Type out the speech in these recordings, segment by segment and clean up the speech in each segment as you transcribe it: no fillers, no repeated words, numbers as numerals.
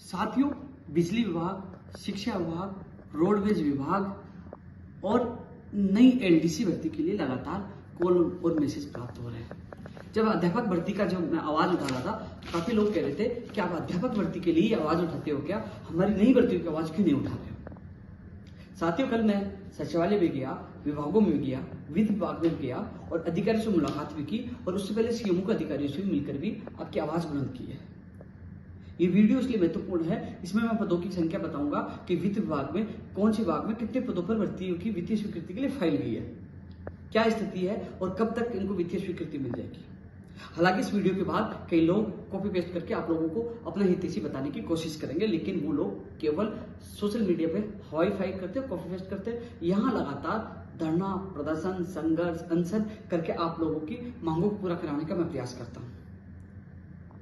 साथियों, बिजली विभाग, शिक्षा विभाग, रोडवेज विभाग और नई एलडीसी भर्ती के लिए लगातार कॉल और मैसेज प्राप्त हो रहे हैं। जब अध्यापक भर्ती का जब मैं आवाज उठा रहा था तो काफी लोग कह रहे थे कि आप अध्यापक भर्ती के लिए आवाज उठाते हो क्या, हमारी नई भर्ती की आवाज क्यों नहीं उठा रहे हो। साथियों, कल मैं सचिवालय में गया, विभागों में गया, वित्त विभाग में गया और अधिकारियों से मुलाकात भी की और उससे पहले सीएमओ के अधिकारियों से मिलकर भी आपकी आवाज बुलंद की है। ये वीडियो इसलिए महत्वपूर्ण है, इसमें मैं पदों की संख्या बताऊंगा कि वित्त विभाग में कौन से विभाग में कितने पदों पर भर्तियों की वित्तीय स्वीकृति के लिए फाइल गई है, क्या स्थिति है और कब तक इनको वित्तीय स्वीकृति मिल जाएगी। हालांकि इस वीडियो के बाद कई लोग कॉपी पेस्ट करके आप लोगों को अपना हितैषी बताने की कोशिश करेंगे, लेकिन वो लोग केवल सोशल मीडिया पे हवाई फाई करते हैं, कॉपी पेस्ट करते हैं। यहाँ लगातार धरना, प्रदर्शन, संघर्ष, अनशन करके आप लोगों की मांगों को पूरा कराने का मैं प्रयास करता हूँ।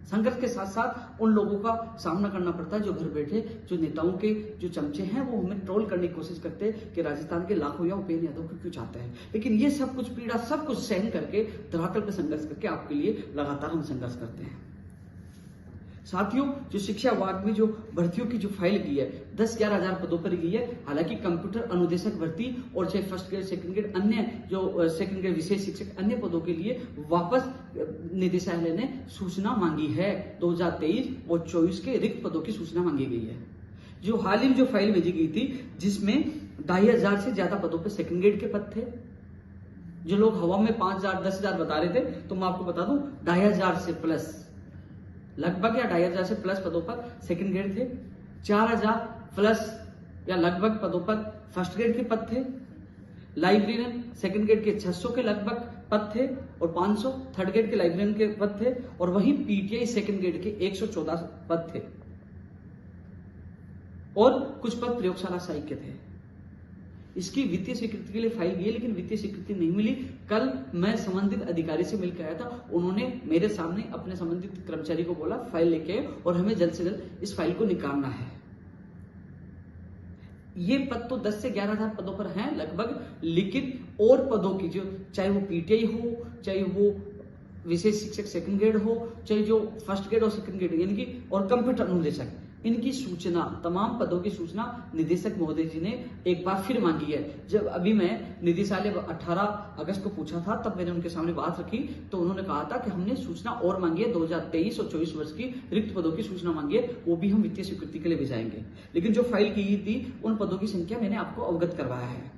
संघर्ष के साथ साथ उन लोगों का सामना करना पड़ता है जो घर बैठे, जो नेताओं के जो चमचे हैं, वो हमें ट्रोल करने की कोशिश करते हैं कि राजस्थान के लाखों या उपेंद्र यादव को क्यों चाहते हैं। लेकिन ये सब कुछ पीड़ा, सब कुछ सहन करके, धरातल पर संघर्ष करके आपके लिए लगातार हम संघर्ष करते हैं। साथियों, जो शिक्षा विभाग में जो भर्तियों की जो फाइल की है 10-11 हजार पदों पर गई है। हालांकि कंप्यूटर अनुदेशक भर्ती और चाहे फर्स्ट ग्रेड, सेकंड ग्रेड, अन्य जो सेकंड ग्रेड विशेष शिक्षक, अन्य पदों के लिए वापस निदेशालय ने सूचना मांगी है। 2023 और 24 के रिक्त पदों की सूचना मांगी गई है। जो हाल ही में जो फाइल भेजी गई थी, जिसमें 2,500 से ज्यादा पदों पर सेकंड ग्रेड के पद थे। जो लोग हवा में 5,000, 10,000 बता रहे थे, तो मैं आपको बता दूं 2,500 से प्लस, लगभग या 2,500 से प्लस पदों पर सेकंड ग्रेड थे। 4,000 प्लस या लगभग पदों पर फर्स्ट ग्रेड के पद थे। लाइब्रेरियन सेकंड ग्रेड के 600 के लगभग पद थे और 500 थर्ड ग्रेड के लाइब्रेरियन के पद थे और वहीं पीटीआई सेकंड ग्रेड के 114 पद थे और कुछ पद प्रयोगशाला सहायक के थे। इसकी वित्तीय स्वीकृति के लिए फाइल गई, लेकिन वित्तीय स्वीकृति नहीं मिली। कल मैं संबंधित अधिकारी से मिलकर आया था, उन्होंने मेरे सामने अपने संबंधित कर्मचारी को बोला फाइल लेके आए और हमें जल्द से जल्द इस फाइल को निकालना है। ये पद तो 10 से 11 हजार पदों पर हैं लगभग, लेकिन और पदों की जो, चाहे वो पीटीआई हो, चाहे वो विशेष शिक्षक सेकंड ग्रेड हो, चाहे जो फर्स्ट ग्रेड और सेकंड ग्रेड यानी कि और कंप्यूटर अनुदेशक, इनकी सूचना, तमाम पदों की सूचना निदेशक महोदय जी ने एक बार फिर मांगी है। जब अभी मैं निदेशालय 18 अगस्त को पूछा था, तब मैंने उनके सामने बात रखी तो उन्होंने कहा था कि हमने सूचना और मांगी है, 2023 और 24 वर्ष की रिक्त पदों की सूचना मांगी है, वो भी हम वित्तीय स्वीकृति के लिए भेजाएंगे। लेकिन जो फाइल की थी उन पदों की संख्या मैंने आपको अवगत करवाया है।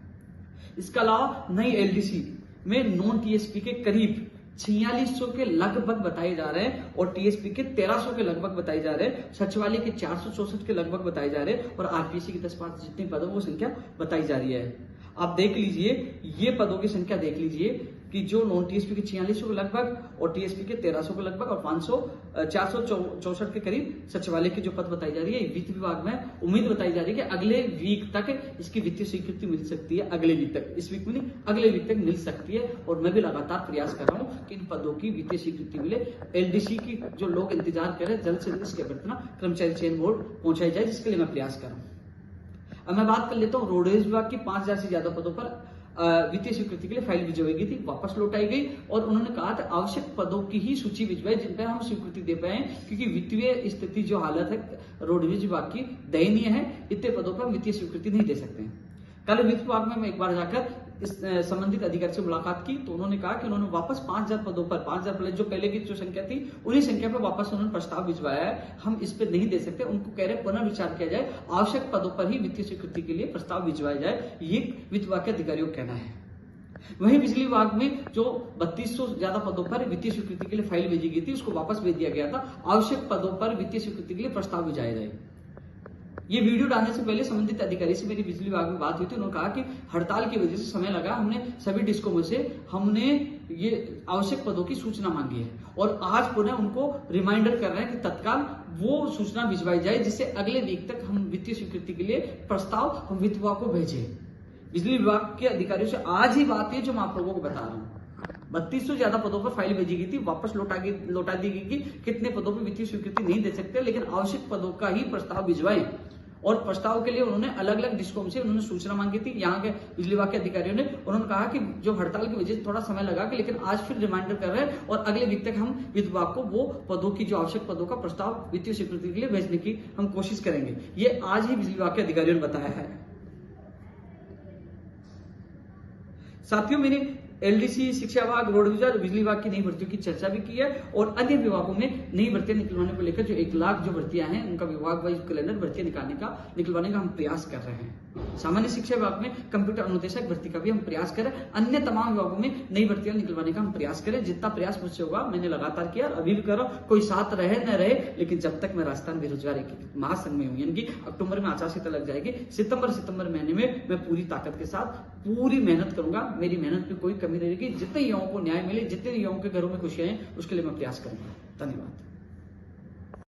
इसके अलावा नई एलडीसी में नॉन टीएसपी के करीब 4600 के लगभग बताए जा रहे हैं और टीएसपी के 1300 के लगभग बताए जा रहे हैं। सचिवालय के 464 के लगभग बताए जा रहे हैं और आरपीएससी के 10-5 जितने पद वो संख्या बताई जा रही है। आप देख लीजिए, ये पदों की संख्या देख लीजिए कि जो नॉन टीएसपी के 4600 के लगभग और टीएसपी के 1300 के लगभग और 464 के करीब सचिवालय की जो पद बताई जा रही है। वित्त विभाग में उम्मीद बताई जा रही है कि अगले वीक तक इसकी वित्तीय स्वीकृति मिल सकती है। अगले वीक तक, इस वीक में नहीं, अगले वीक तक मिल सकती है और मैं भी लगातार प्रयास कर रहा हूँ कि इन पदों की वित्तीय स्वीकृति मिले। एलडीसी की जो लोग इंतजार कर रहे हैं, जल्द से जल्द इसकी अभ्यर्थना कर्मचारी चयन बोर्ड पहुंचाई जाए, जिसके लिए मैं प्रयास कर रहा हूँ। अब मैं बात कर लेता हूँ रोडवेज विभाग की 5,000 से ज्यादा पदों पर वित्तीय स्वीकृति के लिए फाइल भिजवाई गई थी, वापस लौटाई गई और उन्होंने कहा था आवश्यक पदों की ही सूची भिजवाई जिन पर हम स्वीकृति दे पाए, क्योंकि वित्तीय स्थिति जो हालत है रोडवेज विभाग की दयनीय है। इतने पदों पर वित्तीय स्वीकृति नहीं दे सकते। कल वित्त विभाग में मैं एक बार जाकर इस संबंधित अधिकारी से मुलाकात की तो उन्होंने कहा कि उन्होंने वापस 5,000 पदों पर, 5,000 प्लस जो पहले की जो संख्या थी, उन्हीं संख्या पर वापस उन्होंने प्रस्ताव भिजवाया है। हम इस पर नहीं दे सकते, उनको कह रहे पुनर्विचार किया जाए, आवश्यक पदों पर ही वित्तीय स्वीकृति के लिए प्रस्ताव भिजवाया जाए, ये वित्त विभाग के अधिकारियों का कहना है। वहीं बिजली विभाग में जो 3200 ज्यादा पदों पर वित्तीय स्वीकृति के लिए फाइल भेजी गई थी, उसको वापस भेज दिया गया था। आवश्यक पदों पर वित्तीय स्वीकृति के लिए प्रस्ताव भिजाया जाए। ये वीडियो डालने से पहले संबंधित अधिकारी से मेरी बिजली विभाग में बात हुई थी। उन्होंने कहा कि हड़ताल की वजह से समय लगा, हमने सभी डिस्कोमों से हमने ये आवश्यक पदों की सूचना मांगी है और आज पुनः उनको रिमाइंडर कर रहे हैं कि तत्काल वो सूचना भिजवाई जाए, जिससे अगले वीक तक हम वित्तीय स्वीकृति के लिए प्रस्ताव हम वित्त विभाग को भेजें। बिजली विभाग के अधिकारियों से आज ही बात है जो मैं आप लोगों को बता रहा हूँ। 3200 ज्यादा पदों पर फाइल भेजी गई थी, वापस लौटा दी गई कि कितने पदों पर वित्तीय स्वीकृति नहीं दे सकते, लेकिन आवश्यक पदों का ही प्रस्ताव भिजवाएं और प्रस्ताव के लिए उन्होंने अलग अलग डिस्कॉम से उन्होंने सूचना मांगी थी। यहाँ के बिजली विभाग के अधिकारियों ने उन्होंने कहा कि जो हड़ताल की वजह से थोड़ा समय लगा कि, लेकिन आज फिर रिमाइंडर कर रहे हैं और अगले वीक तक हम वित्त विभाग को वो पदों की, जो आवश्यक पदों का प्रस्ताव वित्तीय स्वीकृति के लिए भेजने की हम कोशिश करेंगे। ये आज ही बिजली विभाग के अधिकारियों ने बताया है। साथियों, मैंने एलडीसी, शिक्षा विभाग, रोड विभाग, बिजली विभाग की नई भर्तियों की चर्चा भी की है और अन्य विभागों में नई भर्तियां निकलवाने को लेकर जो 1 लाख जो भर्तियां हैं उनका विभाग वाइज कैलेंडर भर्तियां निकलवाने का हम प्रयास कर रहे हैं। सामान्य शिक्षा विभाग में कंप्यूटर अनुदेशक भर्ती का भी हम प्रयास करें। अन्य तमाम विभागों में नई भर्तियां निकलवाने का हम प्रयास करें। जितना प्रयास मुझसे होगा मैंने लगातार किया, अभी भी कर रहा हूं। कोई साथ रहे न रहे, लेकिन जब तक मैं राजस्थान बेरोजगार महासंघ में हूं, यानी कि अक्टूबर में आचार संहिता लग जाएगी, सितंबर महीने में मैं पूरी ताकत के साथ पूरी मेहनत करूंगा। मेरी मेहनत में कोई कमी नहीं रहेगी। जितने युवाओं को न्याय मिले, जितने युवाओं के घरों में खुशियां हैं, उसके लिए मैं प्रयास करूंगा। धन्यवाद।